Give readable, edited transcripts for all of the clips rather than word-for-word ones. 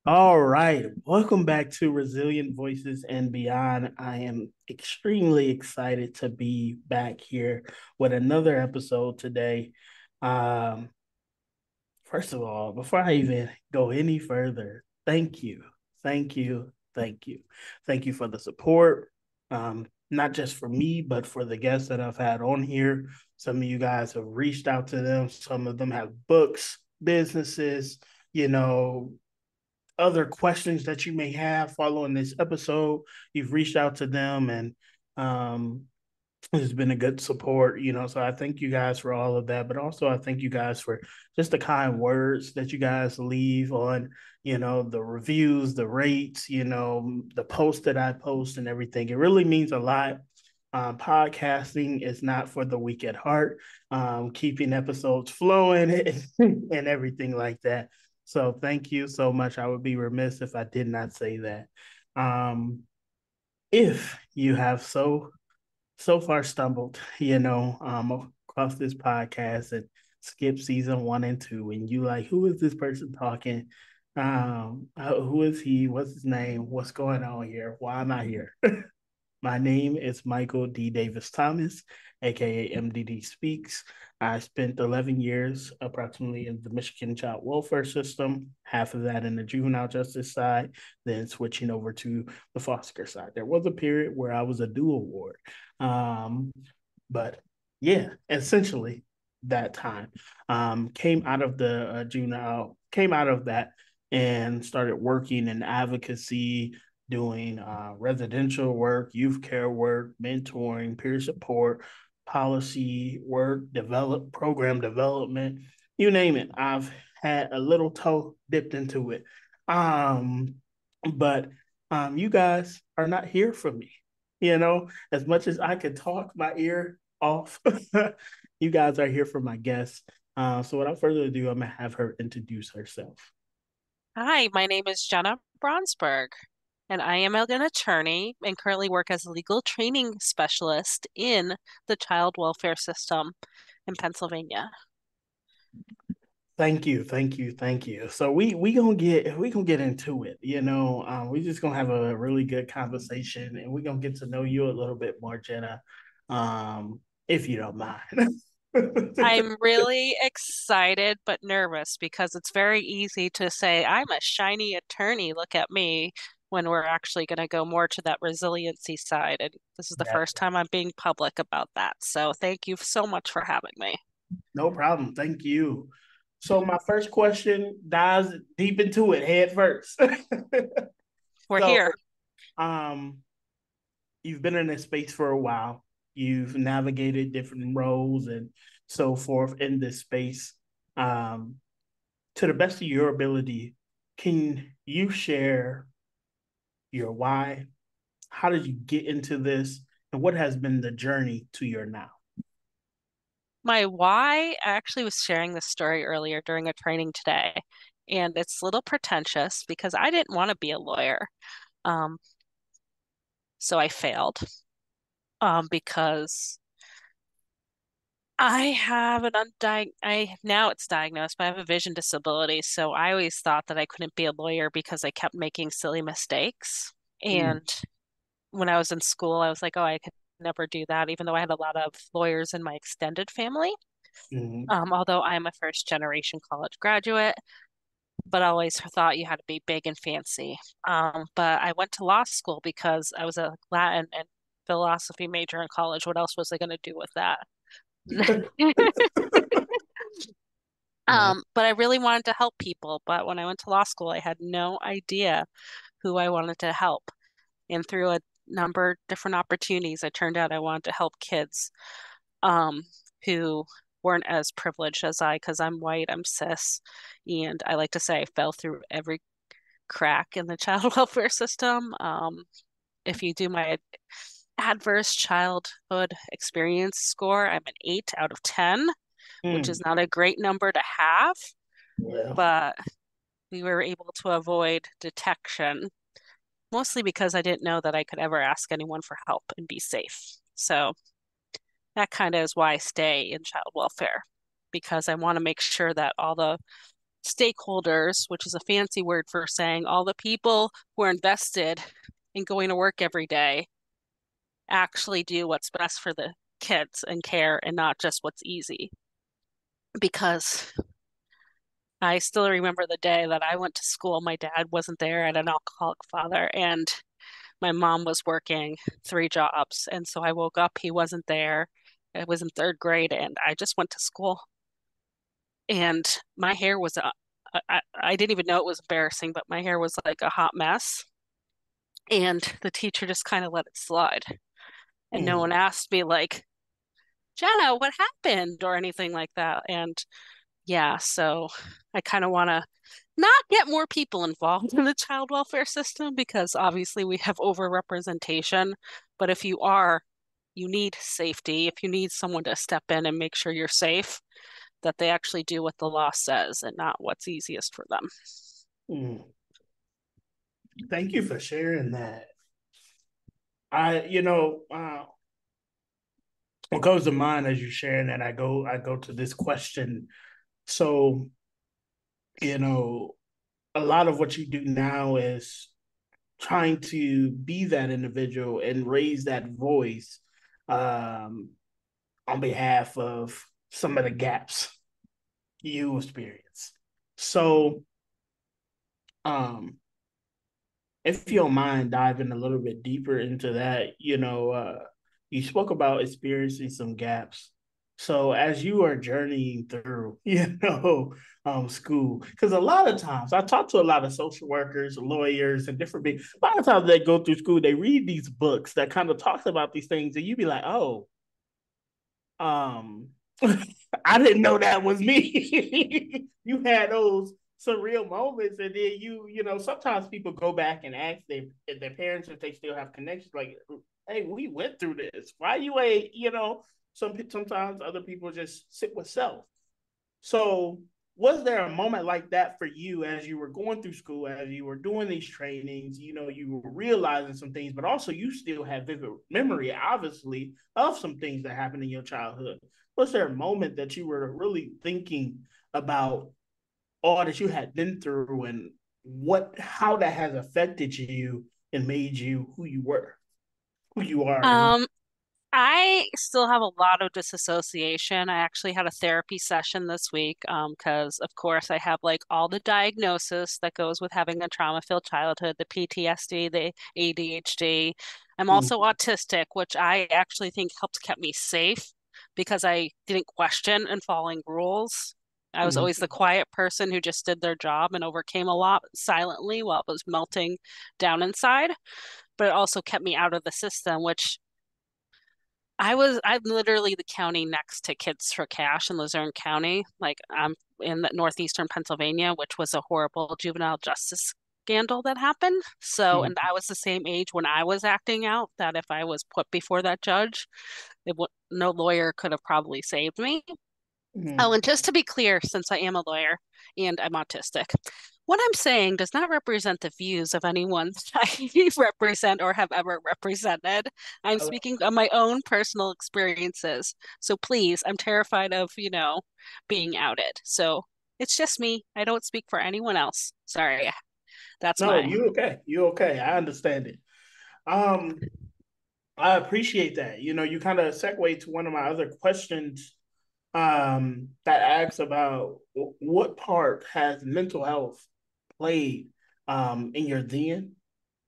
All right. Welcome back to Resilient Voices and Beyond. I am extremely excited to be back here with another episode today. Um, First of all, before I even go any further, thank you. Thank you. Thank you. Thank you for the support. Not just for me, but for the guests that I've had on here. Some of you guys have reached out to them. Some of them have books, businesses, you know, other questions that you may have following this episode. You've reached out to them, and um, it's been a good support, So I thank you guys for all of that, but also I thank you guys for just the kind words that you guys leave on, the reviews, the rates, the posts that I post and everything. It really means a lot. Podcasting is not for the weak at heart. Keeping episodes flowing and everything like that. So thank you so much. I would be remiss if I did not say that. Um, if you have so far stumbled, across this podcast and skip season 1 and 2, and you like, who is this person talking? Who is he? What's his name? What's going on here? Why am I here? My name is Michael D. Davis Thomas, aka MDD Speaks. I spent 11 years approximately in the Michigan child welfare system, half of that in the juvenile justice side, then switching over to the foster side. There was a period where I was a dual ward. Um, but yeah, essentially that time. Came out of the came out of that and started working in advocacy, doing residential work, youth care work, mentoring, peer support, policy work, program development, you name it. I've had a little toe dipped into it. Um, but you guys are not here for me. As much as I could talk my ear off, you guys are here for my guest. So without further ado, I'm gonna have her introduce herself. Hi, my name is Jena Braunsberg, and I am an attorney and currently work as a legal training specialist in the child welfare system in Pennsylvania. Thank you, thank you, thank you. So we gonna get into it. We just gonna have a really good conversation, and we're gonna get to know you a little bit more, Jenna, if you don't mind. I'm really excited but nervous because it's very easy to say, I'm a shiny attorney, look at me, when we're actually going to go more to that resiliency side. And this is the Yeah, first time I'm being public about that. So thank you so much for having me. no problem. Thank you. So my first question dives deep into it head first. We're So, here. um, you've been in this space for a while. You've navigated different roles and so forth in this space. Um, to the best of your ability, can you share your why? How did you get into this? And what has been the journey to your now? My why, I actually was sharing this story earlier during a training today, and it's a little pretentious because I didn't want to be a lawyer. Um, so I failed because I have an now it's diagnosed, but I have a vision disability. So I always thought that I couldn't be a lawyer because I kept making silly mistakes. Mm, And when I was in school, I was like, oh, I could never do that, even though I had a lot of lawyers in my extended family. mm, Although I'm a first generation college graduate, but I always thought you had to be big and fancy. But I went to law school because I was a Latin and philosophy major in college. What else was I going to do with that? yeah. But I really wanted to help people. But when I went to law school, I had no idea who I wanted to help. And through a number of different opportunities, I turned out I wanted to help kids um, who weren't as privileged as I, because I'm white, I'm cis, and I like to say I fell through every crack in the child welfare system. If you do my adverse childhood experience score, I'm an 8 out of 10, which Mm, is not a great number to have, well, but we were able to avoid detection, mostly because I didn't know that I could ever ask anyone for help and be safe. So that kind of is why I stay in child welfare, because I want to make sure that all the stakeholders, which is a fancy word for saying all the people who are invested in going to work every day, actually do what's best for the kids and care and not just what's easy. Because I still remember the day that I went to school. My dad wasn't there. I had an alcoholic father, and my mom was working three jobs. And so I woke up, he wasn't there. I was in third grade, and I just went to school. And my hair was, I didn't even know it was embarrassing, but my hair was like a hot mess. And the teacher just kind of let it slide. And no Mm. one asked me, like, Jena, what happened or anything like that. And yeah, so I kind of want to not get more people involved in the child welfare system because obviously we have overrepresentation. But if you are, you need safety. If you need someone to step in and make sure you're safe, that they actually do what the law says and not what's easiest for them. Mm. Thank you for sharing that. What comes to mind as you're sharing that, I go to this question. So, you know, a lot of what you do now is trying to be that individual and raise that voice um, on behalf of some of the gaps you experience. So, um, if you don't mind diving a little bit deeper into that, you spoke about experiencing some gaps. So as you are journeying through, school, because a lot of times I talk to a lot of social workers, lawyers, and different people. A lot of times they go through school, they read these books that kind of talks about these things, and you be like, oh, um, I didn't know that was me. You had those surreal moments, and then sometimes people go back and ask their parents if they still have connections. Like, hey, we went through this. Why you ain't? Sometimes other people just sit with self. So, was there a moment like that for you as you were going through school, as you were doing these trainings? You were realizing some things, but also you still have vivid memory, obviously, of some things that happened in your childhood. Was there a moment that you were really thinking about all that you had been through and how that has affected you and made you who you are? Um, I still have a lot of disassociation. I actually had a therapy session this week, because of course I have like all the diagnosis that goes with having a trauma-filled childhood, the PTSD, the ADHD. I'm also Mm-hmm. autistic, which I actually think helped kept me safe because I didn't question and following rules. I was always the quiet person who just did their job and overcame a lot silently while it was melting down inside, but it also kept me out of the system, which I'm literally the county next to Kids for Cash in Luzerne County. Like I'm in the northeastern Pennsylvania, which was a horrible juvenile justice scandal that happened. So, and I was the same age when I was acting out that if I was put before that judge, no lawyer could have probably saved me. Oh, Mm-hmm. and just to be clear, since I am a lawyer and I'm autistic, what I'm saying does not represent the views of anyone that I represent or have ever represented. I'm speaking of my own personal experiences. So please, I'm terrified of, being outed. So it's just me. I don't speak for anyone else. Sorry. That's No, my. you okay. You okay. I understand it. Um, I appreciate that. You kind of segue to one of my other questions that asks about what part has mental health played in your then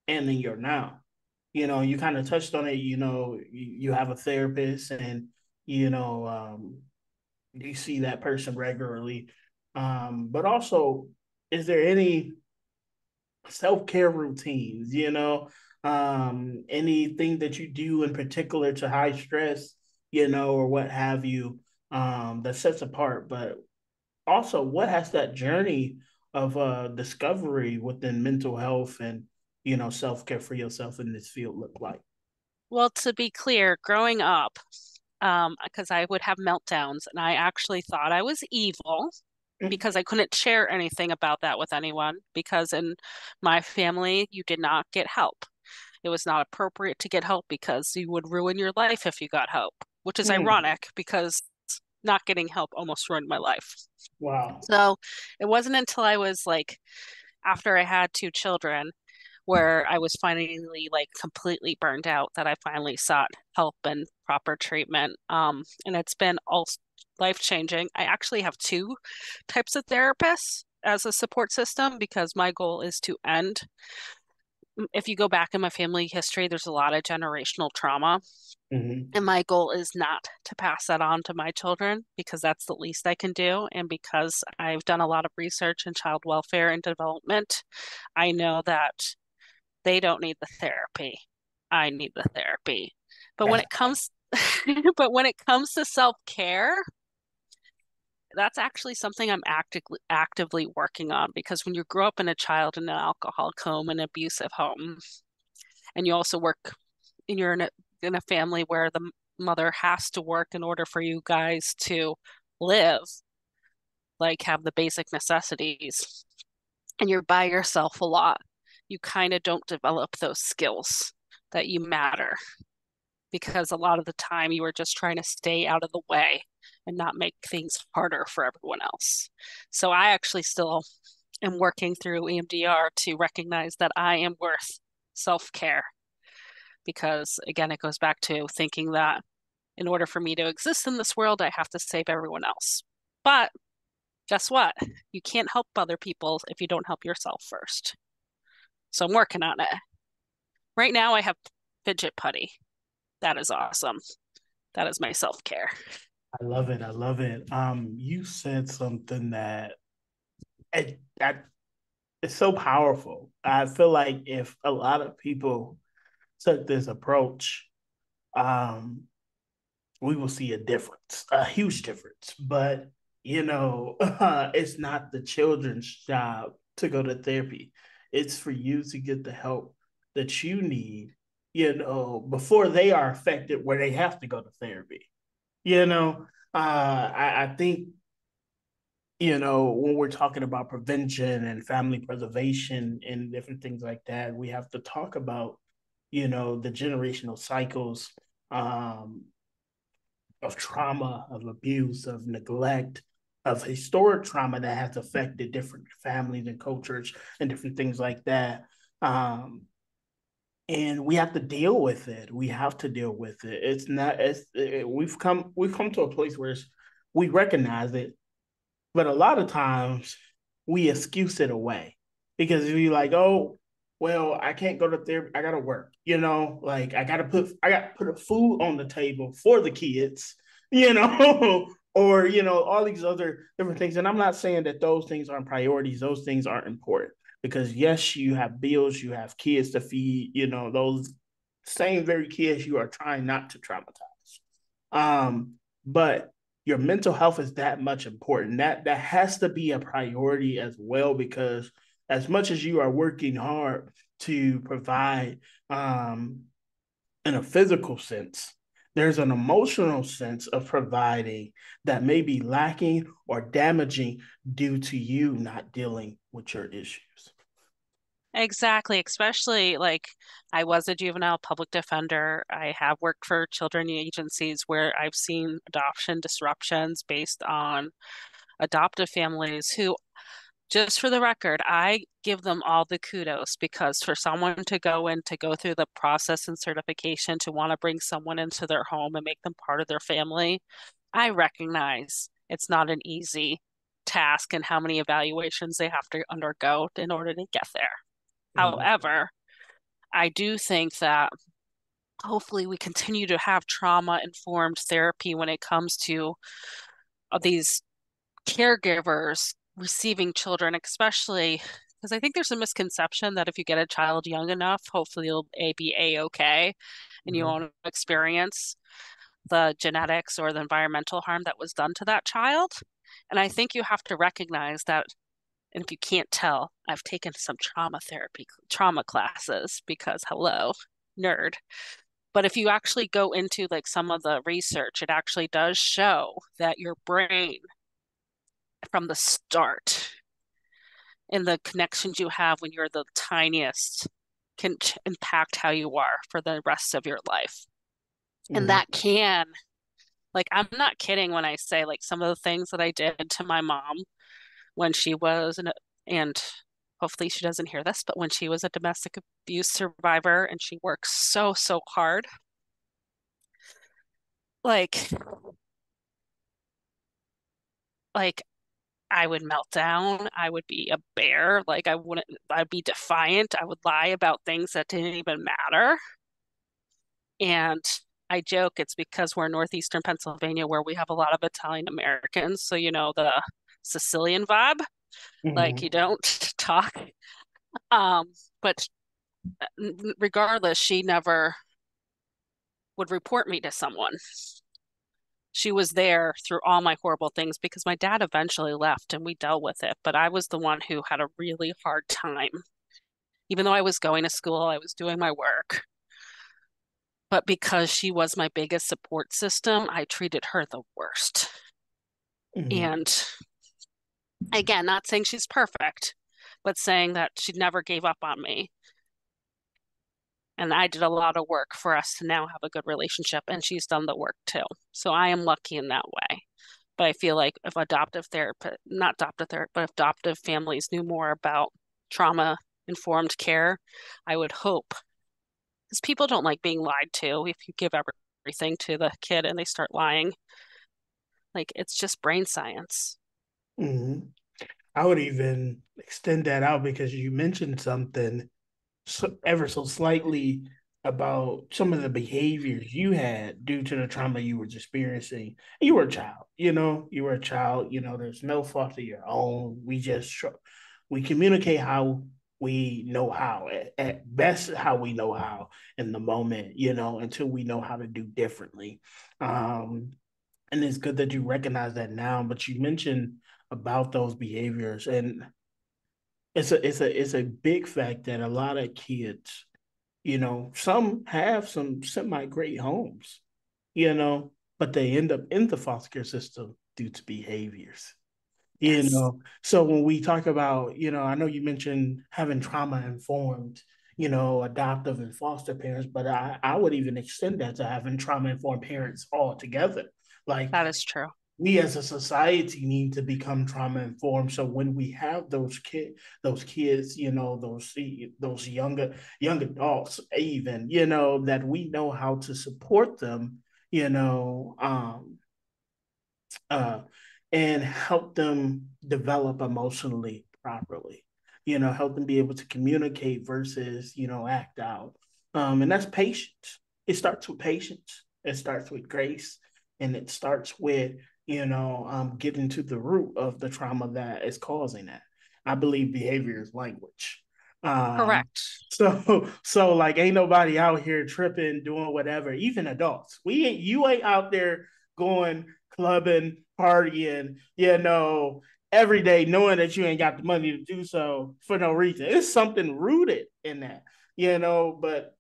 and in your now. You kind of touched on it. You have a therapist and, you know, um, you see that person regularly. But also, is there any self-care routines, anything that you do in particular to high stress, or what have you, that sets apart. But also, what has that journey of discovery within mental health and self-care for yourself in this field look like? Well, to be clear, growing up, because I would have meltdowns and I actually thought I was evil because I couldn't share anything about that with anyone because in my family, you did not get help. It was not appropriate to get help because you would ruin your life if you got help, which is Mm-hmm. ironic because not getting help almost ruined my life. Wow. So it wasn't until I was like, after I had two children, where I was finally like completely burned out that I finally sought help and proper treatment. And it's been all life changing. I actually have two types of therapists as a support system because my goal is to end. If you go back in my family history, there's a lot of generational trauma. Hmm. And my goal is not to pass that on to my children because that's the least I can do. And because I've done a lot of research in child welfare and development, I know that they don't need the therapy. I need the therapy. But when That's it comes but when it comes to self-care, that's actually something I'm actively working on because when you grow up in a child in an alcoholic home, an abusive home, and you also work and you're in a family where the mother has to work in order for you guys to live, like have the basic necessities, and you're by yourself a lot, you kind of don't develop those skills that you matter because a lot of the time you are just trying to stay out of the way and not make things harder for everyone else. So I actually still am working through EMDR to recognize that I am worth self-care because again it goes back to thinking that in order for me to exist in this world I have to save everyone else. But guess what? You can't help other people if you don't help yourself first. So I'm working on it. Right now I have fidget putty. That is awesome. That is my self-care. I love it. I love it. You said something that it's so powerful. I feel like if a lot of people took this approach, um, we will see a difference, a huge difference. But it's not the children's job to go to therapy. It's for you to get the help that you need, before they are affected where they have to go to therapy. I think when we're talking about prevention and family preservation and different things like that, we have to talk about, the generational cycles um, of trauma, of abuse, of neglect, of historic trauma that has affected different families and cultures and different things like that. Um, and we have to deal with it. We have to deal with it. It's not. We've come to a place where we recognize it, but a lot of times we excuse it away because we like, oh, well, I can't go to therapy. I gotta work. Like I got to put a food on the table for the kids. Or all these other different things. And I'm not saying that those things aren't priorities. Those things aren't important because yes, you have bills, you have kids to feed. Those same very kids you are trying not to traumatize. But your mental health is that much important. That has to be a priority as well because as much as you are working hard to provide in a physical sense, there's an emotional sense of providing that may be lacking or damaging due to you not dealing with your issues. Exactly, especially like I was a juvenile public defender. I have worked for children agencies where I've seen adoption disruptions based on adoptive families who, just for the record, I give them all the kudos because for someone to go in to go through the process and certification to want to bring someone into their home and make them part of their family, I recognize it's not an easy task and how many evaluations they have to undergo in order to get there. Mm-hmm. However, I do think that hopefully we continue to have trauma-informed therapy when it comes to these caregivers receiving children, especially because I think there's a misconception that if you get a child young enough, hopefully you'll be a-okay and you Mm-hmm. won't experience the genetics or the environmental harm that was done to that child. And I think you have to recognize that, and if you can't tell, I've taken some trauma classes because hello, nerd. But if you actually go into like some of the research, it actually does show that your brain from the start and the connections you have when you're the tiniest can impact how you are for the rest of your life. And that Mm-hmm. can Like, I'm not kidding when I say, like, some of the things that I did to my mom when she was, and hopefully she doesn't hear this, but when she was a domestic abuse survivor and she works so, so hard, like, like I would melt down. I would be a bear. Like, I'd be defiant. I would lie about things that didn't even matter. And I joke it's because we're in northeastern Pennsylvania where we have a lot of Italian Americans. So, the Sicilian vibe, like you Mm-hmm. don't talk. Um, but regardless, she never would report me to someone. She was there through all my horrible things because my dad eventually left and we dealt with it. But I was the one who had a really hard time. Even though I was going to school, I was doing my work. But because she was my biggest support system, I treated her the worst. Mm-hmm. And again, not saying she's perfect, but saying that she never gave up on me. And I did a lot of work for us to now have a good relationship, and she's done the work too. So I am lucky in that way. But I feel like if adoptive therapy, not adoptive therapy, but if adoptive families knew more about trauma informed care, I would hope, because people don't like being lied to. If you give everything to the kid and they start lying, like it's just brain science. Mm-hmm. I would even extend that out because you mentioned something ever so slightly about some of the behaviors you had due to the trauma you were experiencing. You were a child, you were a child, there's no fault of your own. We communicate how we know how, at best, how we know how in the moment, until we know how to do differently. Um, and it's good that you recognize that now, but you mentioned about those behaviors, and it's a big fact that a lot of kids, some have some semi great homes, but they end up in the foster care system due to behaviors. Yes, So when we talk about, I know you mentioned having trauma informed, adoptive and foster parents, but I would even extend that to having trauma informed parents altogether. Like, that is true. we as a society need to become trauma informed. So when we have those kids, those young adults, even, that we know how to support them, you know, uh, and help them develop emotionally properly. Help them be able to communicate versus, act out. And that's patience. It starts with patience. It starts with grace, and it starts with, getting to the root of the trauma that is causing that. I believe behavior is language. Um, Correct. so like, ain't nobody out here tripping, doing whatever. Even adults, you ain't out there going clubbing, partying, every day, knowing that you ain't got the money to do so for no reason. It's something rooted in that, but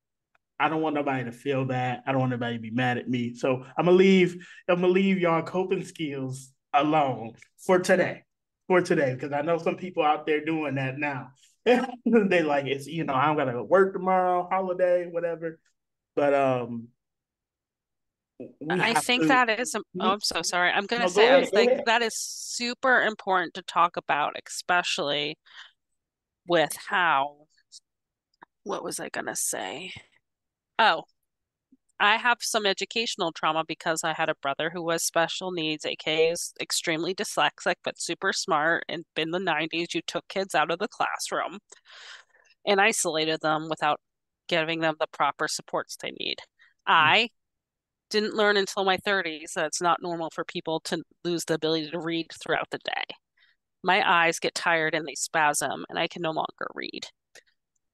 I don't want nobody to feel bad. I don't want nobody to be mad at me. So I'm gonna leave y'all coping skills alone for today. For today, because I know some people out there doing that now. They like it's, I don't gotta work tomorrow, holiday, whatever. But we I have think to. that is, oh, I'm so sorry. I'm going to No, say, go I ahead, was go like, ahead. that is super important to talk about, especially with how, what was I going to say? Oh, I have some educational trauma because I had a brother who was special needs, aka is extremely dyslexic, but super smart. And in the 90s, you took kids out of the classroom and isolated them without giving them the proper supports they need. I didn't learn until my 30s that it's not normal for people to lose the ability to read throughout the day. My eyes get tired and they spasm, and I can no longer read.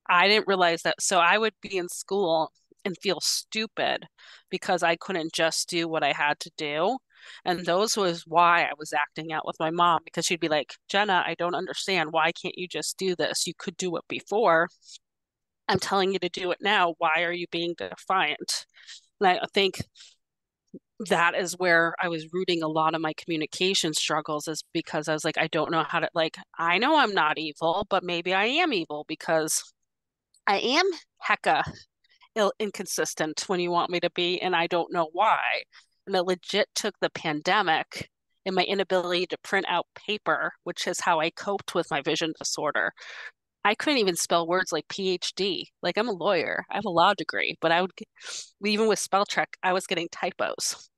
I didn't realize that. So I would be in school and feel stupid because I couldn't just do what I had to do. And those was why I was acting out with my mom because she'd be like, Jena, I don't understand. Why can't you just do this? You could do it before. I'm telling you to do it now. Why are you being defiant? And I think that is where I was rooting a lot of my communication struggles is because I was like, I don't know how to, like, I know I'm not evil, but maybe I am evil because I am hecka inconsistent when you want me to be, and I don't know why. And it legit took the pandemic and my inability to print out paper, which is how I coped with my vision disorder. I couldn't even spell words like PhD. Like I'm a lawyer, I have a law degree, but even with spell check, I was getting typos.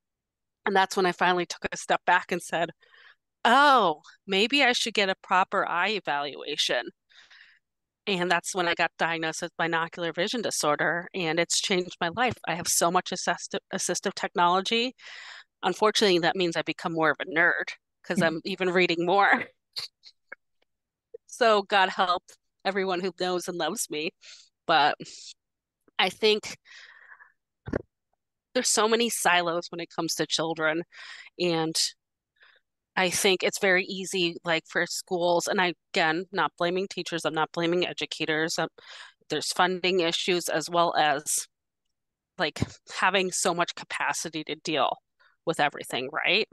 And that's when I finally took a step back and said, oh, maybe I should get a proper eye evaluation. And that's when I got diagnosed with binocular vision disorder, and it's changed my life. I have so much assistive technology. Unfortunately, that means I become more of a nerd because I'm even reading more. So God help everyone who knows and loves me. But I think there's so many silos when it comes to children. And I think it's very easy, like for schools, and I, again, not blaming teachers, I'm not blaming educators. There's funding issues as well as like having so much capacity to deal with everything, right?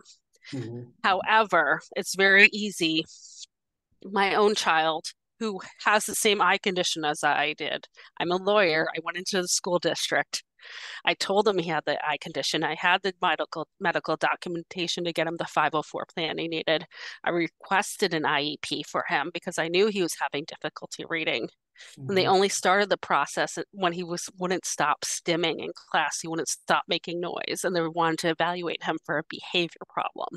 Mm-hmm. However, it's very easy. My own child who has the same eye condition as I did. I'm a lawyer. I went into the school district. I told him he had the eye condition. I had the medical documentation to get him the 504 plan he needed. I requested an IEP for him because I knew he was having difficulty reading. And they Mm-hmm. only started the process when he wouldn't stop stimming in class. He wouldn't stop making noise, and they wanted to evaluate him for a behavior problem.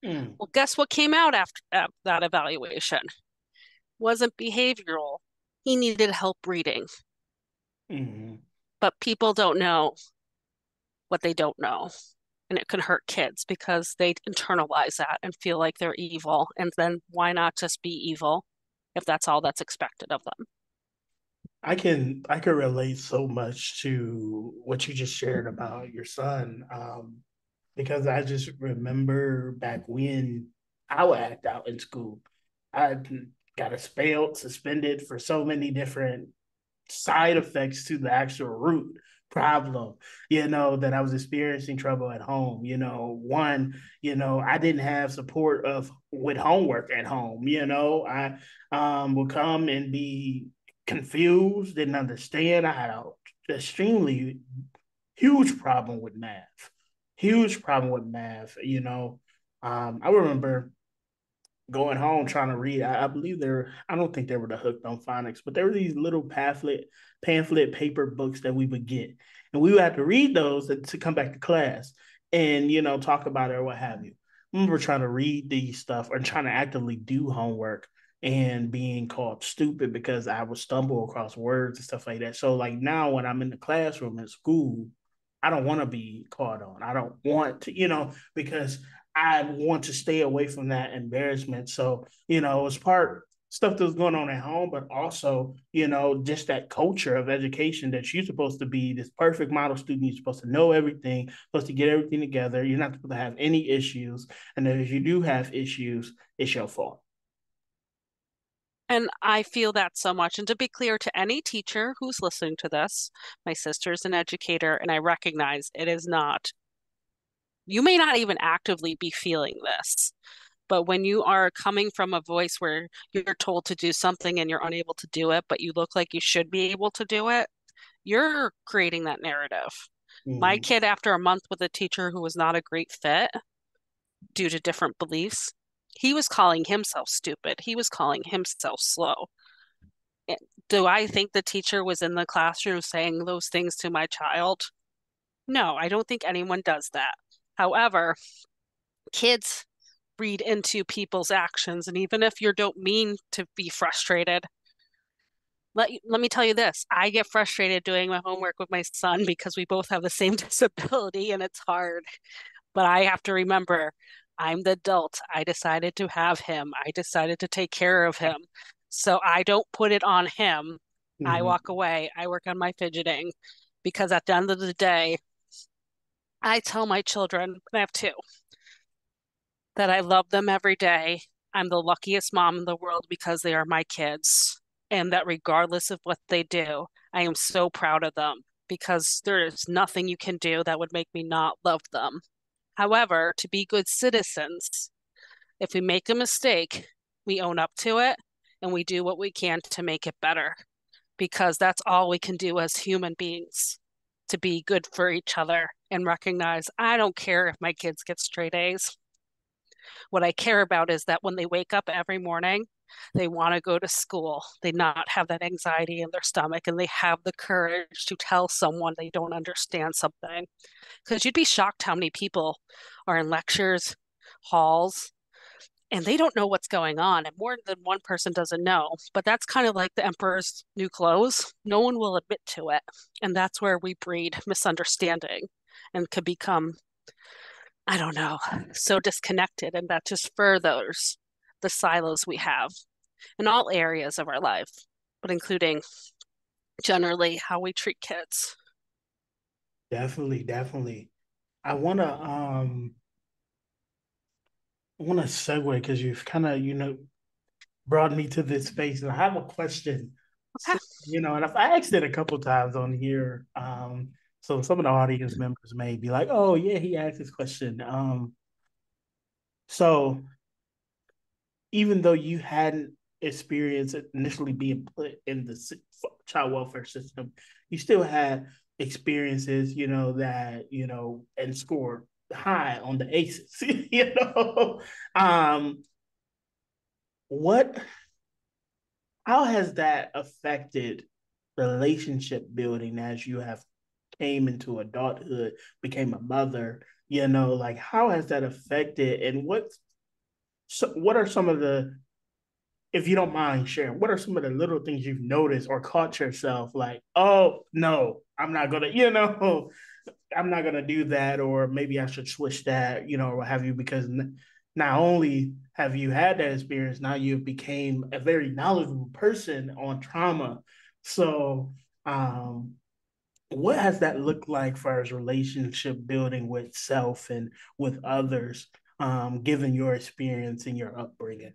Mm-hmm. Well, guess what came out after that evaluation? Wasn't behavioral. He needed help reading. Mm-hmm. But people don't know what they don't know. And it can hurt kids because they internalize that and feel like they're evil. And then why not just be evil if that's all that's expected of them? I can relate so much to what you just shared about your son, because I just remember back when I would act out in school. I got expelled, suspended for so many different side effects to the actual root problem, that I was experiencing trouble at home. One, I didn't have support of with homework at home. I would come and be confused, didn't understand. I had an extremely huge problem with math. Huge problem with math. I remember going home trying to read. I believe I don't think they were the Hooked on Phonics, but there were these little pamphlet paper books that we would get. And we would have to read those to come back to class and, talk about it or what have you. I remember trying to read these stuff or trying to actively do homework and being called stupid because I would stumble across words and stuff like that. So like now when I'm in the classroom at school, I don't want to be called on. I don't want to, because I want to stay away from that embarrassment. So, it was part stuff that was going on at home, but also, just that culture of education that you're supposed to be this perfect model student. You're supposed to know everything, supposed to get everything together. You're not supposed to have any issues. And then if you do have issues, it's your fault. And I feel that so much. And to be clear to any teacher who's listening to this, my sister's an educator, and I recognize it is not, you may not even actively be feeling this. But when you are coming from a voice where you're told to do something and you're unable to do it, but you look like you should be able to do it, you're creating that narrative. My Mm-hmm. kid, after a month with a teacher who was not a great fit due to different beliefs, he was calling himself stupid. He was calling himself slow. Do I think the teacher was in the classroom saying those things to my child? No, I don't think anyone does that. However, kids read into people's actions. And even if you don't mean to be frustrated, let me tell you this. I get frustrated doing my homework with my son because we both have the same disability and it's hard. But I have to remember I'm the adult. I decided to have him. I decided to take care of him. So I don't put it on him. I Mm-hmm. walk away. I work on my fidgeting because at the end of the day, I tell my children, I have two, that I love them every day. I'm the luckiest mom in the world because they are my kids. And that regardless of what they do, I am so proud of them because there is nothing you can do that would make me not love them. However, to be good citizens, if we make a mistake, we own up to it and we do what we can to make it better because that's all we can do as human beings. to be good for each other and recognize I don't care if my kids get straight A's. What I care about is that when they wake up every morning, they want to go to school. They not have that anxiety in their stomach and they have the courage to tell someone they don't understand something. Because you'd be shocked how many people are in lectures, halls, and they don't know what's going on. And more than one person doesn't know. But that's kind of like the emperor's new clothes. No one will admit to it. And that's where we breed misunderstanding and could become, I don't know, so disconnected. And that just furthers the silos we have in all areas of our life, but including generally how we treat kids. Definitely, definitely. I wanna segue because you've kind of, brought me to this space, and I have a question. Okay. So, and I asked it a couple times on here. So some of the audience members may be like, "Oh, yeah, he asked this question." So even though you hadn't experienced initially being put in the child welfare system, you still had experiences, and scored high on the ACEs. um, what how has that affected relationship building as you have came into adulthood, became a mother? Like how has that affected, and what are some of the, if you don't mind sharing, what are some of the little things you've noticed or caught yourself like, oh no, I'm not gonna do that, or maybe I should switch that, or what have you, because not only have you had that experience, now you became a very knowledgeable person on trauma. So, what has that looked like for as relationship building with self and with others, given your experience and your upbringing?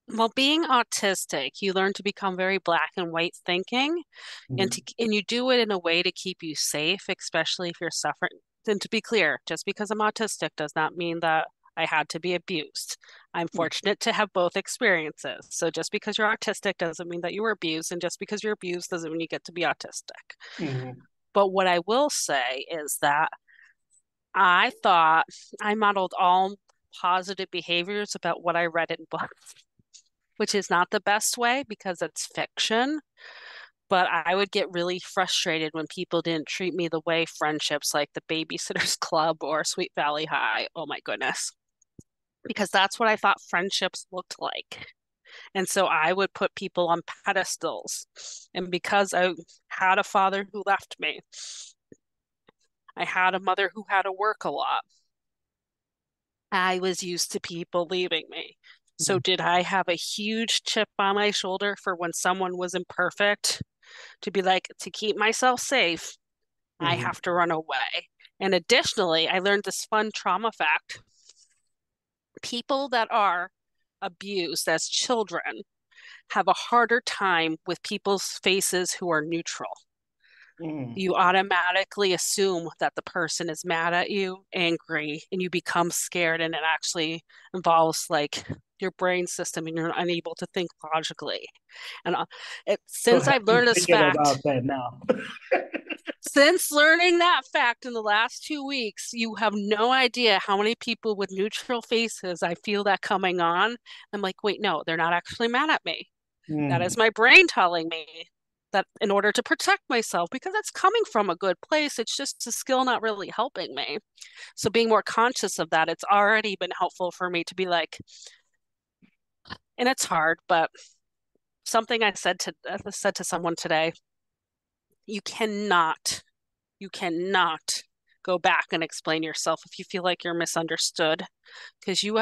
Well, being autistic, you learn to become very black and white thinking, and you do it in a way to keep you safe, especially if you're suffering. And to be clear, just because I'm autistic does not mean that I had to be abused. I'm fortunate to have both experiences. So just because you're autistic doesn't mean that you were abused, and just because you're abused doesn't mean you get to be autistic. Mm-hmm. But what I will say is that I thought I modeled all positive behaviors about what I read in books, which is not the best way because it's fiction. But I would get really frustrated when people didn't treat me the way friendships like the Babysitter's Club or Sweet Valley High. Oh my goodness. Because that's what I thought friendships looked like. And so I would put people on pedestals. And because I had a father who left me, I had a mother who had to work a lot. I was used to people leaving me. So did I have a huge chip on my shoulder for when someone was imperfect? To be like, to keep myself safe, I Mm-hmm. have to run away. And additionally, I learned this fun trauma fact. People that are abused as children have a harder time with people's faces who are neutral. Mm-hmm. You automatically assume that the person is mad at you, angry, and you become scared. And it actually involves like your brain system and you're unable to think logically. And So since have I've you learned this thinking fact, about that now? since learning that fact in the last 2 weeks, you have no idea how many people with neutral faces I feel that coming on. I'm like, wait, no, they're not actually mad at me. That Mm. is my brain telling me that in order to protect myself, because it's coming from a good place, it's just a skill not really helping me. So being more conscious of that, it's already been helpful for me to be like, and it's hard, but something I said to someone today, you cannot you cannot go back and explain yourself if you feel like you're misunderstood because you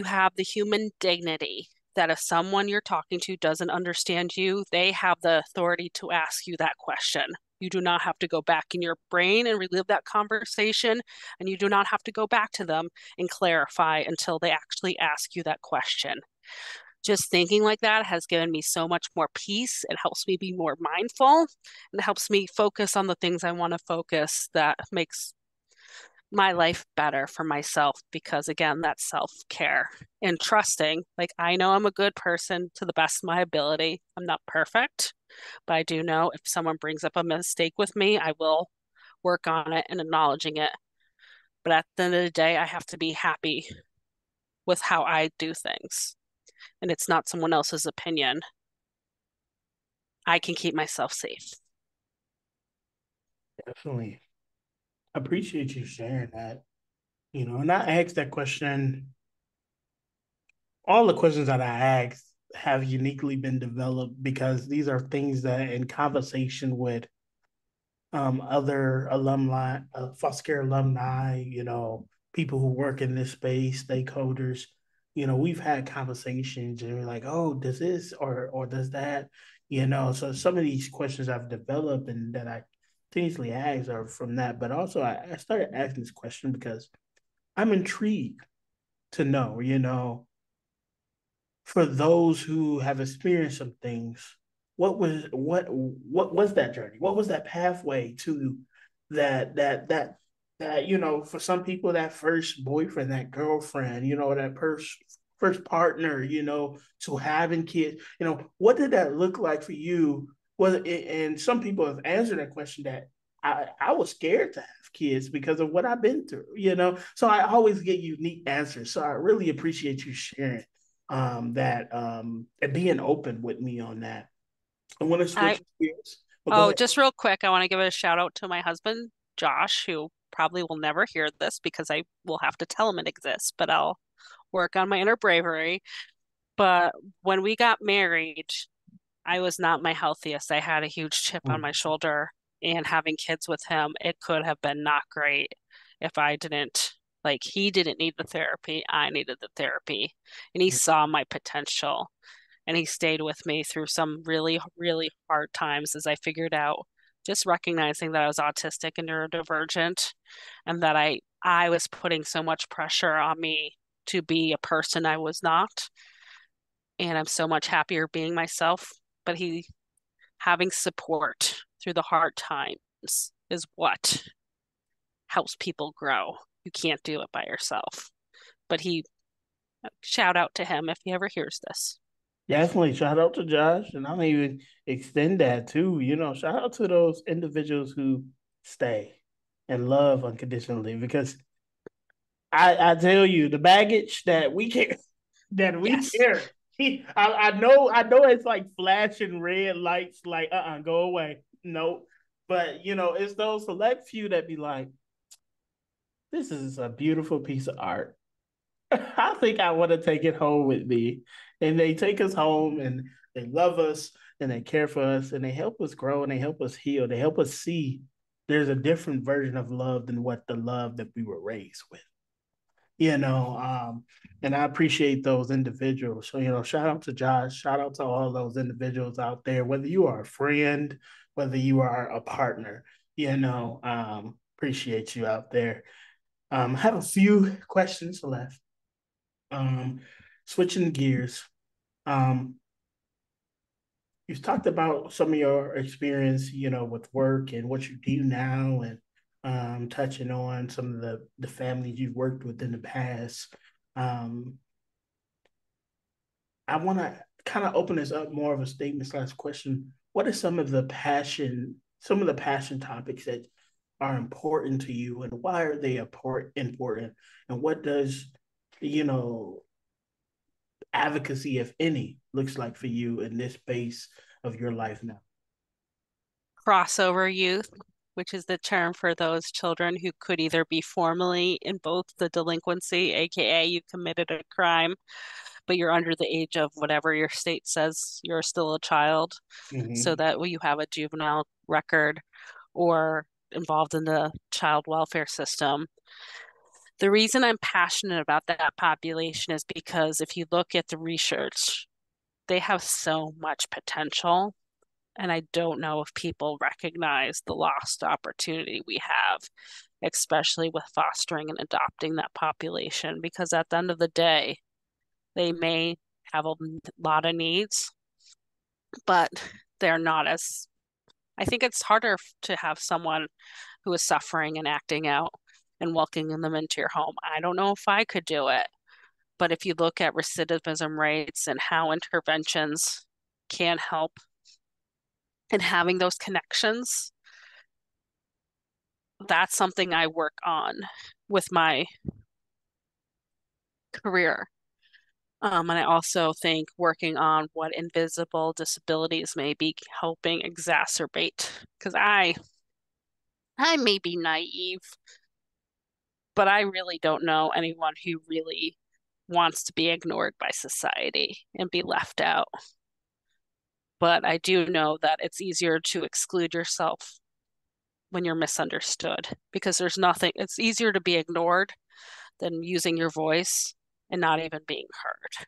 have the human dignity that if someone you're talking to doesn't understand you, they have the authority to ask you that question. You do not have to go back in your brain and relive that conversation, and you do not have to go back to them and clarify until they actually ask you that question. Just thinking like that has given me so much more peace. It helps me be more mindful and it helps me focus on the things I want to focus that makes my life better for myself because again, that's self-care and trusting. Like I know I'm a good person to the best of my ability. I'm not perfect. But I do know if someone brings up a mistake with me, I will work on it and acknowledging it. But at the end of the day, I have to be happy with how I do things. And it's not someone else's opinion. I can keep myself safe. Definitely. I appreciate you sharing that. And I asked that question, all the questions that I asked have uniquely been developed because these are things that in conversation with other alumni, foster care alumni, people who work in this space, stakeholders, we've had conversations and we're like, oh, does this or does that, so some of these questions I've developed and that I continuously ask are from that. But also I started asking this question because I'm intrigued to know, for those who have experienced some things, what was that journey? What was that pathway to that for some people that first boyfriend, that girlfriend, that first partner, to having kids, what did that look like for you? Was it, and some people have answered that question that I was scared to have kids because of what I've been through, So I always get unique answers. So I really appreciate you sharing that and being open with me on that. I want to I switch gears. But go Oh, ahead. just real quick, I want to give a shout out to my husband, Josh, who probably will never hear this because I will have to tell him it exists, but I'll work on my inner bravery. But when we got married, I was not my healthiest. I had a huge chip on my shoulder, and having kids with him, it could have been not great if I didn't, like, he didn't need the therapy. I needed the therapy, and he saw my potential and he stayed with me through some really, really hard times as I figured out just recognizing that I was autistic and neurodivergent and that I was putting so much pressure on me to be a person I was not. And I'm so much happier being myself. But he having support through the hard times is what helps people grow. You can't do it by yourself. But he shout out to him if he ever hears this. Definitely shout out to Josh, and I'm even extend that too. Shout out to those individuals who stay and love unconditionally because I tell you the baggage that we can that we Yes. carry. I know it's like flashing red lights, like go away, no. But it's those select few that be like, this is a beautiful piece of art. I think I want to take it home with me. And they take us home and they love us and they care for us and they help us grow and they help us heal. They help us see there's a different version of love than what the love that we were raised with. You know, um, and I appreciate those individuals. So, shout out to Josh, shout out to all those individuals out there, whether you are a friend, whether you are a partner, appreciate you out there. I have a few questions left. Um, Switching gears, um, you've talked about some of your experience, with work and what you do now, and touching on some of the families you've worked with in the past. Um, I want to kind of open this up more of a statement slash question. What are some of the passion topics that are important to you, and why are they important? And what does you know advocacy, if any, looks like for you in this space of your life now? Crossover youth, which is the term for those children who could either be formally in both the delinquency, aka you committed a crime, but you're under the age of whatever your state says you're still a child, so Mm-hmm. that you have a juvenile record or involved in the child welfare system. The reason I'm passionate about that population is because if you look at the research, they have so much potential. And I don't know if people recognize the lost opportunity we have, especially with fostering and adopting that population, because at the end of the day, they may have a lot of needs, but they're not as, I think it's harder to have someone who is suffering and acting out and welcoming them into your home. I don't know if I could do it, but if you look at recidivism rates and how interventions can help and having those connections, that's something I work on with my career. And I also think working on what invisible disabilities may be helping exacerbate, because I may be naive, but I really don't know anyone who really wants to be ignored by society and be left out. But I do know that it's easier to exclude yourself when you're misunderstood because there's nothing, it's easier to be ignored than using your voice and not even being heard.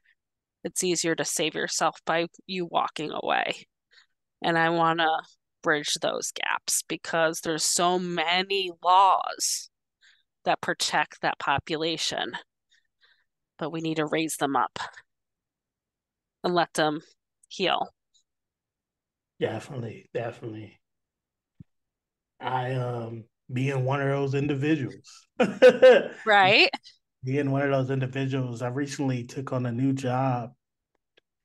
It's easier to save yourself by you walking away. And I want to bridge those gaps because there's so many laws that protect that population, but we need to raise them up and let them heal. Definitely, definitely. I being one of those individuals. Right? Being one of those individuals, I recently took on a new job.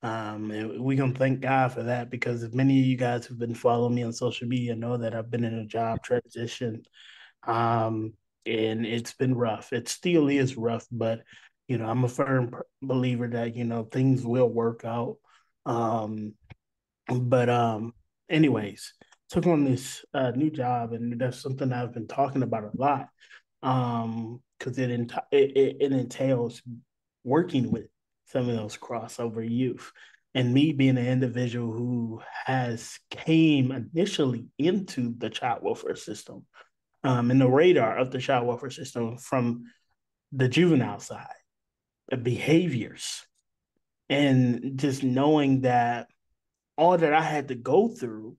And we can thank God for that because if many of you guys who've been following me on social media know that I've been in a job transition. Um, and it's been rough. It still is rough, but I'm a firm believer that things will work out. Um, but anyways, took on this new job, and that's something I've been talking about a lot. Because it entails working with some of those crossover youth, and me being an individual who has came initially into the child welfare system, in the radar of the child welfare system from the juvenile side, the behaviors, and just knowing that all that I had to go through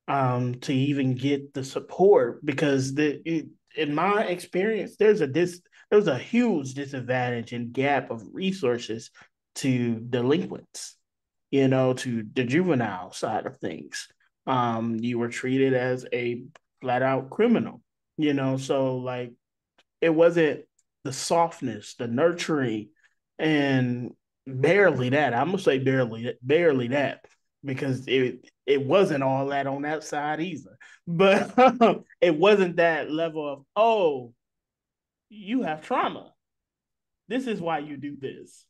to even get the support because in my experience there's a huge disadvantage and gap of resources to delinquents, to the juvenile side of things. You were treated as a flat out criminal, so like it wasn't the softness, the nurturing, and barely that. I'm gonna say barely that because it wasn't all that on that side either. But it wasn't that level of, oh, you have trauma. This is why you do this,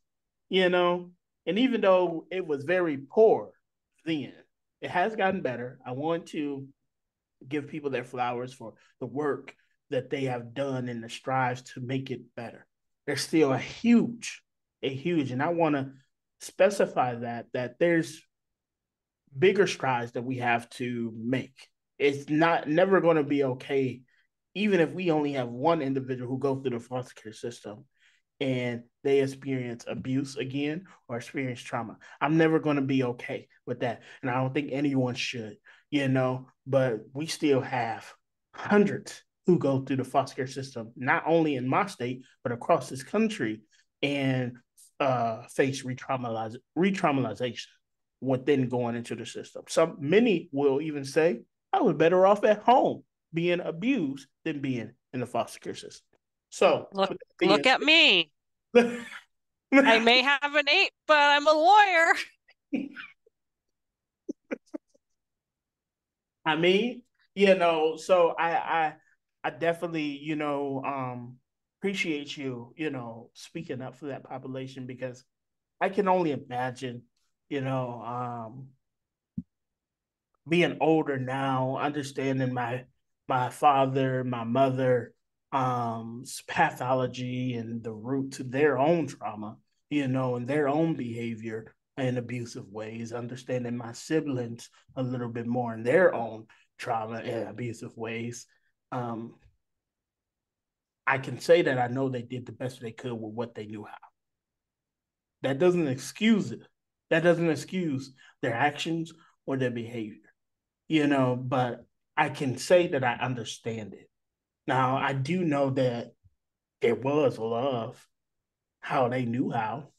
you know. And even though it was very poor then, it has gotten better. I want to give people their flowers for the work that they have done and the strives to make it better. There's still a huge, and I want to specify that there's bigger strides that we have to make. It's not never going to be okay, even if we only have one individual who goes through the foster care system and they experience abuse again or experience trauma. I'm never going to be okay with that. And I don't think anyone should, but we still have hundreds who go through the foster care system, not only in my state, but across this country and face re-traumatization within going into the system. Many will even say, I was better off at home being abused than being in the foster care system. So, Look, with that being look at me. I may have an 8, but I'm a lawyer. I mean, so I definitely, appreciate you, speaking up for that population because I can only imagine, you know, um, being older now, understanding my father, my mother, pathology and the root to their own trauma, and their own behavior in abusive ways, understanding my siblings a little bit more in their own trauma and abusive ways. Um, I can say that I know they did the best they could with what they knew how. That doesn't excuse it. That doesn't excuse their actions or their behavior, but I can say that I understand it. Now, I do know that there was love, how they knew how,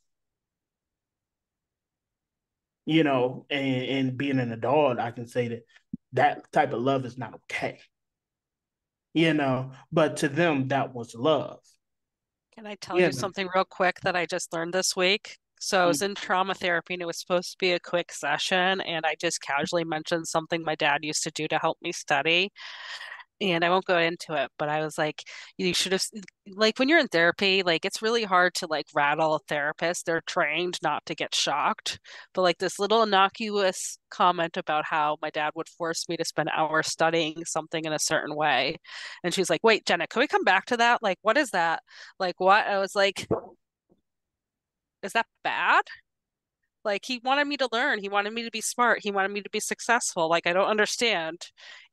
and being an adult, I can say that that type of love is not okay, but to them, that was love, Can I tell you you know. something real quick that I just learned this week? So I was in trauma therapy and it was supposed to be a quick session. And I just casually mentioned something my dad used to do to help me study. And I won't go into it, but I was like, you should have, like, when you're in therapy, like, it's really hard to like rattle a therapist. They're trained not to get shocked. But like this little innocuous comment about how my dad would force me to spend hours studying something in a certain way. And she's like, wait, Jenna, can we come back to that? Like, what is that? Like, what? I was like, is that bad? Like he wanted me to learn. He wanted me to be smart. He wanted me to be successful. Like I don't understand.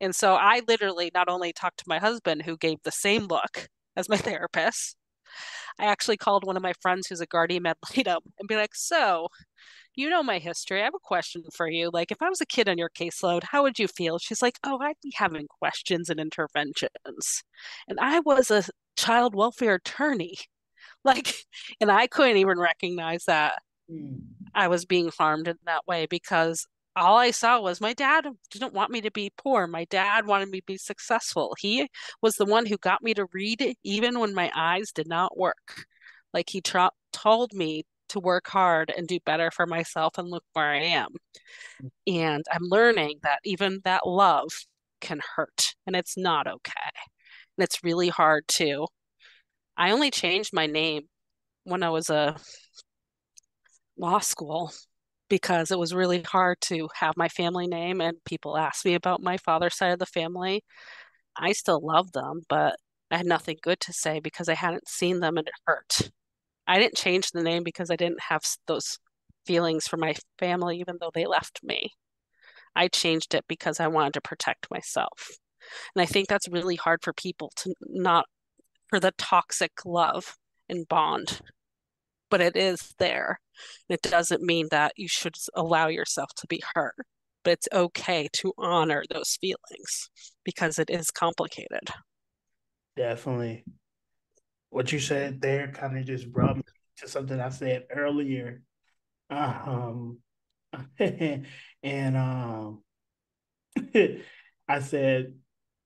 And so I literally not only talked to my husband, who gave the same look as my therapist, I actually called one of my friends who's a guardian ad litem and be like, so, you know my history. I have a question for you. Like, if I was a kid on your caseload, how would you feel? She's like, oh, I'd be having questions and interventions. And I was a child welfare attorney. Like, and I couldn't even recognize that Mm. I was being harmed in that way because all I saw was my dad didn't want me to be poor. My dad wanted me to be successful. He was the one who got me to read even when my eyes did not work. Like he told me to work hard and do better for myself and look where I am. And I'm learning that even that love can hurt and it's not okay. And it's really hard too. I only changed my name when I was a law school because it was really hard to have my family name and people asked me about my father's side of the family. I still love them, but I had nothing good to say because I hadn't seen them and it hurt. I didn't change the name because I didn't have those feelings for my family, even though they left me. I changed it because I wanted to protect myself. And I think that's really hard for people to not, for the toxic love and bond, but it is there. It doesn't mean that you should allow yourself to be hurt, but it's okay to honor those feelings because it is complicated. Definitely. What you said there kind of just brought me to something I said earlier. Um, and I said,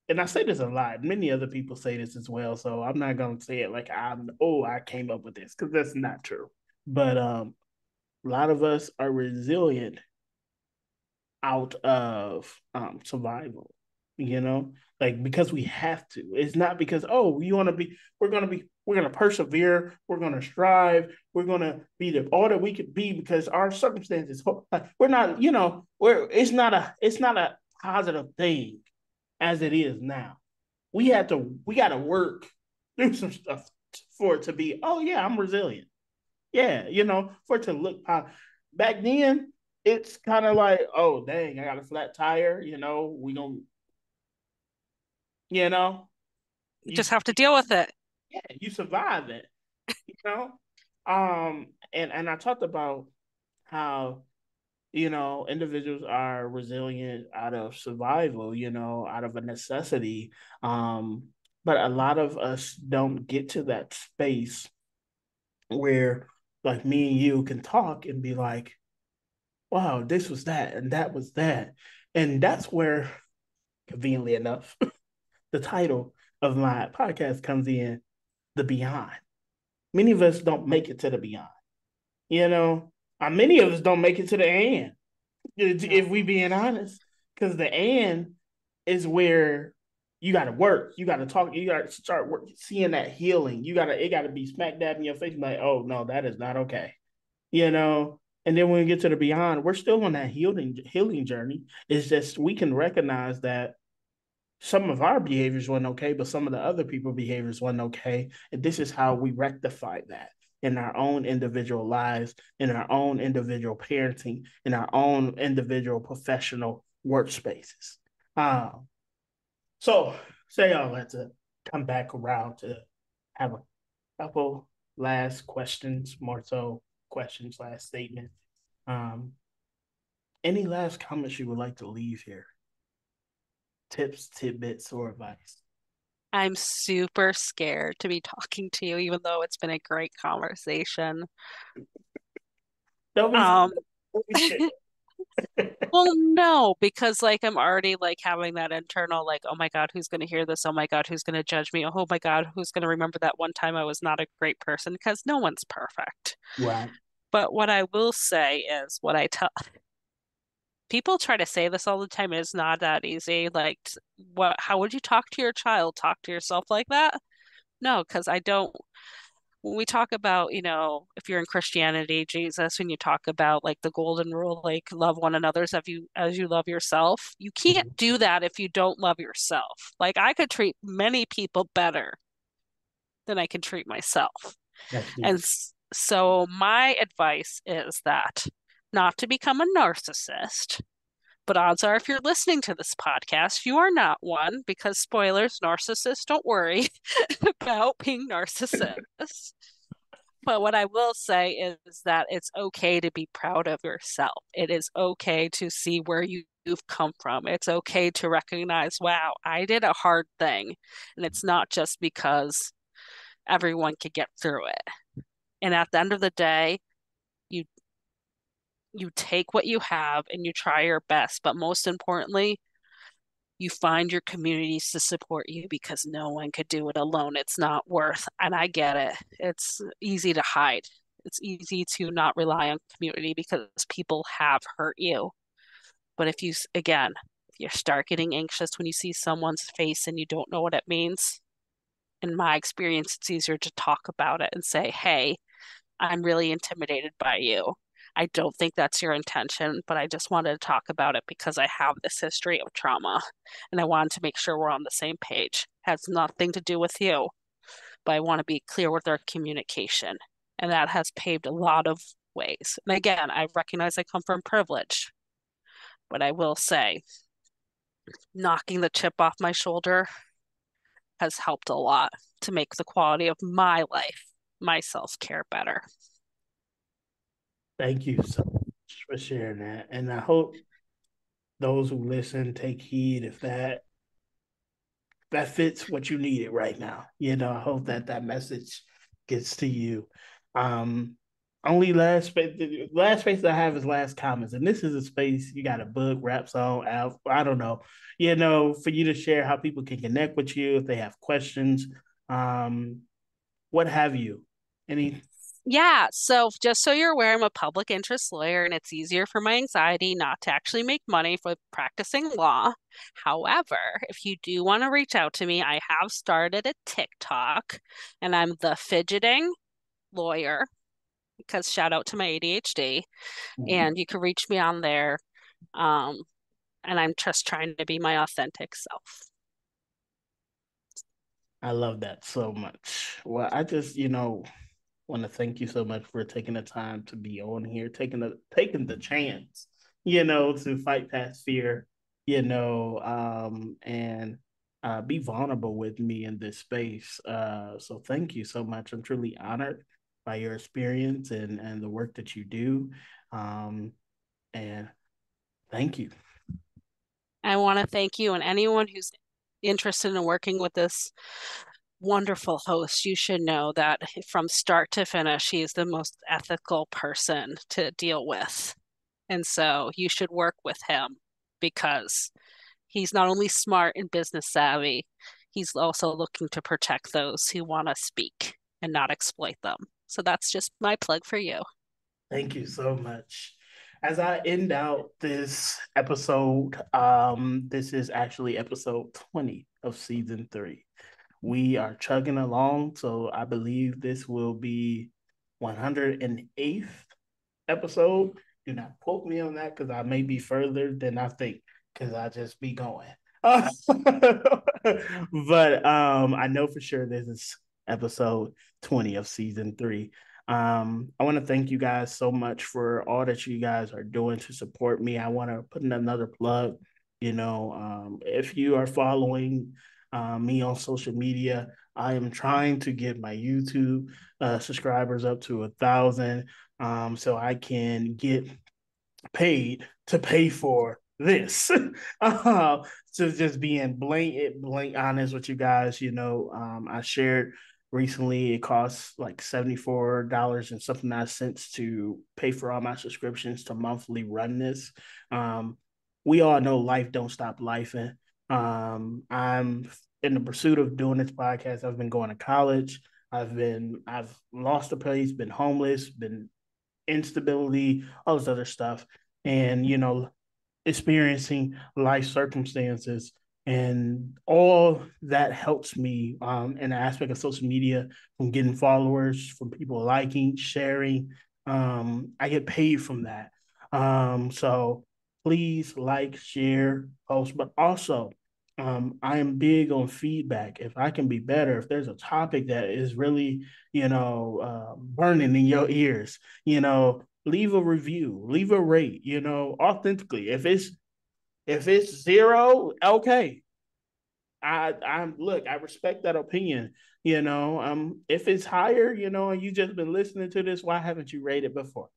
and I say this a lot. Many other people say this as well, so I'm not gonna say it like I came up with this because that's not true. But a lot of us are resilient out of survival, you know, like because we have to. It's not because, oh, you want to be, we're going to persevere, we're going to strive, we're going to be the all that we could be because our circumstances, we're not, you know, it's not a positive thing as it is now. We got to work, do some stuff for it to be, oh, yeah, I'm resilient. Yeah, you know, for it to look back then, it's kind of like, oh dang, I got a flat tire. You know, we gonna, you know, You you just have to deal with it. yeah, you survive it. You know, and I talked about how individuals are resilient out of survival. You know, out of a necessity. But a lot of us don't get to that space where, like me and you, can talk and be like, wow, this was that and that was that. And that's where, conveniently enough, the title of my podcast comes in, The Beyond. Many of us don't make it to the beyond, you know. Many of us don't make it to the end, No. if we being honest, because the end is where you got to work, you got to talk, you got to start seeing that healing. It got to be smack dab in your face, like, oh no, that is not okay, you know. And then when we get to the beyond, we're still on that healing journey. It's just we can recognize that some of our behaviors weren't okay, but some of the other people's behaviors weren't okay. And this is how we rectify that in our own individual lives, in our own individual parenting, in our own individual professional workspaces. Um, so say all that to come back around to have a couple last questions, more so questions, last statement. Um, any last comments you would like to leave here? Tips, tidbits, or advice? I'm super scared to be talking to you, even though it's been a great conversation. Don't be scared. Um, Don't be scared. well, no, because like I'm already like having that internal like, oh my God, who's going to hear this? Oh my God, who's going to judge me? Oh my God, who's going to remember that one time I was not a great person? Because no one's perfect. Right. But what I will say is what I tell people try to say this all the time. It's not that easy. Like, how would you talk to your child? Talk to yourself like that? No, because I don't. When we talk about, if you're in Christianity, Jesus, when you talk about like the golden rule, like love one another as you love yourself, you can't do that if you don't love yourself. Like I could treat many people better than I can treat myself. That's And deep. so my advice is that not to become a narcissist, but odds are if you're listening to this podcast, you are not one because spoilers, narcissists don't worry about being narcissists. But what I will say is that it's okay to be proud of yourself. It is okay to see where you've come from. It's okay to recognize, wow, I did a hard thing. And it's not just because everyone could get through it. And at the end of the day, you you take what you have and you try your best. But most importantly, you find your communities to support you because no one could do it alone. It's not worth, and I get it. It's easy to hide. It's easy to not rely on community because people have hurt you. But again, if you start getting anxious when you see someone's face and you don't know what it means, in my experience, it's easier to talk about it and say, hey, I'm really intimidated by you. I don't think that's your intention, but I just wanted to talk about it because I have this history of trauma and I wanted to make sure we're on the same page. It has nothing to do with you, but I want to be clear with our communication. And that has paved a lot of ways. And again, I recognize I come from privilege, but I will say knocking the chip off my shoulder has helped a lot to make the quality of my life, my self-care better. Thank you so much for sharing that. And I hope those who listen take heed if that fits what you needed right now. I hope that message gets to you. Um, only the last space I have is last comments, and this is a space you got a book, rap song, out. I don't know. For you to share how people can connect with you if they have questions, um, what have you. Any? Yeah, so just so you're aware, I'm a public interest lawyer, and it's easier for my anxiety not to actually make money for practicing law. However, if you do want to reach out to me, I have started a TikTok, and I'm the fidgeting lawyer because shout out to my ADHD, and you can reach me on there. Um, and I'm just trying to be my authentic self. I love that so much. Well, I just want to thank you so much for taking the time to be on here, taking the chance, to fight past fear, and be vulnerable with me in this space. So thank you so much. I'm truly honored by your experience and the work that you do. Um, and thank you. I want to thank you and anyone who's interested in working with this wonderful host. You should know that from start to finish, he is the most ethical person to deal with. And so you should work with him because he's not only smart and business savvy, he's also looking to protect those who want to speak and not exploit them. So that's just my plug for you. Thank you so much. As I end out this episode, this is actually episode 20 of season 3. We are chugging along, so I believe this will be 108th episode. Do not quote me on that because I may be further than I think because I just be going. But I know for sure this is episode 20 of season 3. I want to thank you guys so much for all that you guys are doing to support me. I want to put in another plug. If you are following me on social media, I am trying to get my YouTube subscribers up to 1,000, so I can get paid to pay for this. So just being blank honest with you guys, I shared recently it costs like $74 and something odd cents to pay for all my subscriptions to monthly run this. Um, we all know life don't stop lifing. I'm in the pursuit of doing this podcast. I've been going to college. I've lost a place, been homeless, been instability, all this other stuff. And, experiencing life circumstances and all that helps me in the aspect of social media, from getting followers, from people liking, sharing. I get paid from that. So please like, share, post, but also I am big on feedback. If I can be better, if there's a topic that is really, burning in your ears, leave a review, leave a rate, authentically. If it's zero, okay. I'm look, I respect that opinion. If it's higher, and you just been listening to this, why haven't you rated before?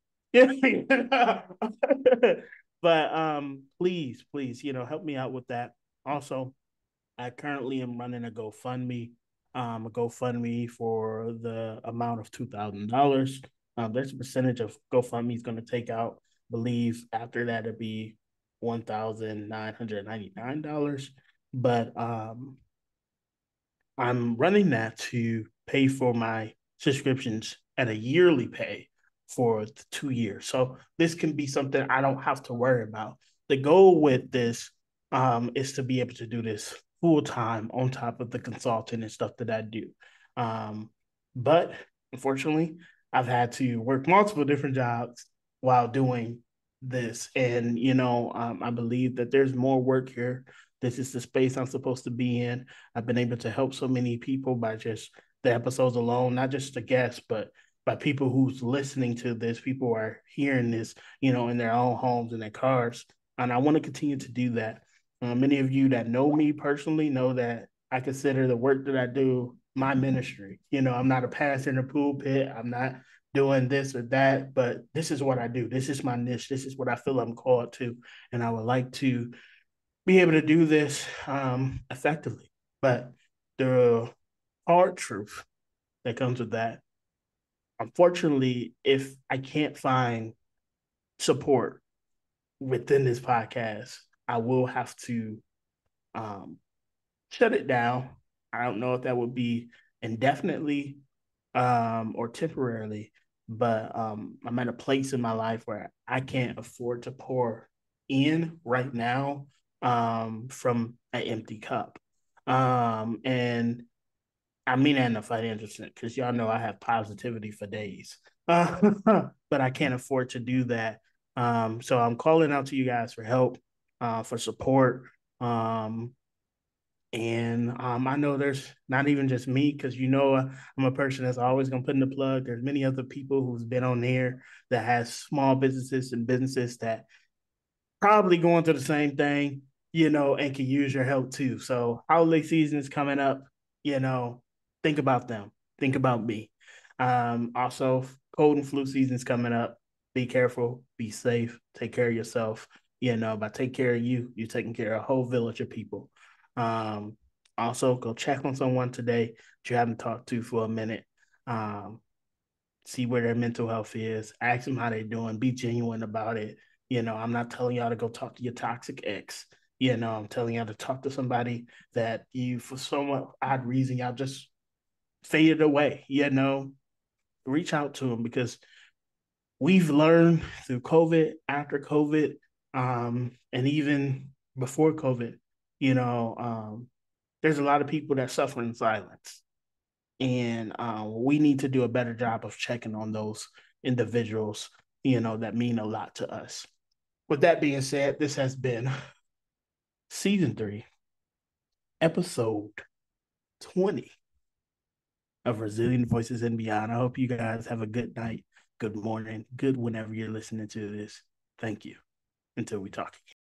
But please, help me out with that. Also, I currently am running a GoFundMe for the amount of $2,000. There's a percentage of GoFundMe is going to take out. I believe after that it'd be $1,999. But I'm running that to pay for my subscriptions at a yearly pay for the 2 years. So this can be something I don't have to worry about. The goal with this is to be able to do this full time on top of the consulting and stuff that I do. But unfortunately, I've had to work multiple different jobs while doing this. And, I believe that there's more work here. This is the space I'm supposed to be in. I've been able to help so many people by just the episodes alone, not just the guests, but by people who's listening to this. People are hearing this, in their own homes and their cars. And I want to continue to do that. Many of you that know me personally know that I consider the work that I do my ministry. I'm not a pastor in the pulpit. I'm not doing this or that, but this is what I do. This is my niche. This is what I feel I'm called to. And I would like to be able to do this effectively. But the hard truth that comes with that, unfortunately, if I can't find support within this podcast, I will have to um, shut it down. I don't know if that would be indefinitely or temporarily, but I'm at a place in my life where I can't afford to pour in right now from an empty cup. And I mean that in a financial sense, because y'all know I have positivity for days, but I can't afford to do that. So I'm calling out to you guys for help, for support. And I know there's not even just me, because I'm a person that's always gonna put in the plug. There's many other people who's been on here that has small businesses and businesses that probably going through the same thing, and can use your help too. So holiday season is coming up, you know, think about them. Think about me. Also, cold and flu season is coming up. Be careful, be safe, take care of yourself. By take care of you, you're taking care of a whole village of people. Um, Also, go check on someone today that you haven't talked to for a minute. Um, See where their mental health is, ask them how they're doing, be genuine about it. I'm not telling y'all to go talk to your toxic ex. I'm telling y'all to talk to somebody that you, for some odd reason, y'all just faded away. Reach out to them, because we've learned through COVID, after COVID, and even before COVID, there's a lot of people that suffer in silence. And we need to do a better job of checking on those individuals, that mean a lot to us. With that being said, this has been season 3, episode 20 of Resilient Voices and Beyond. I hope you guys have a good night, good morning, good whenever you're listening to this. Thank you. Until we talk again.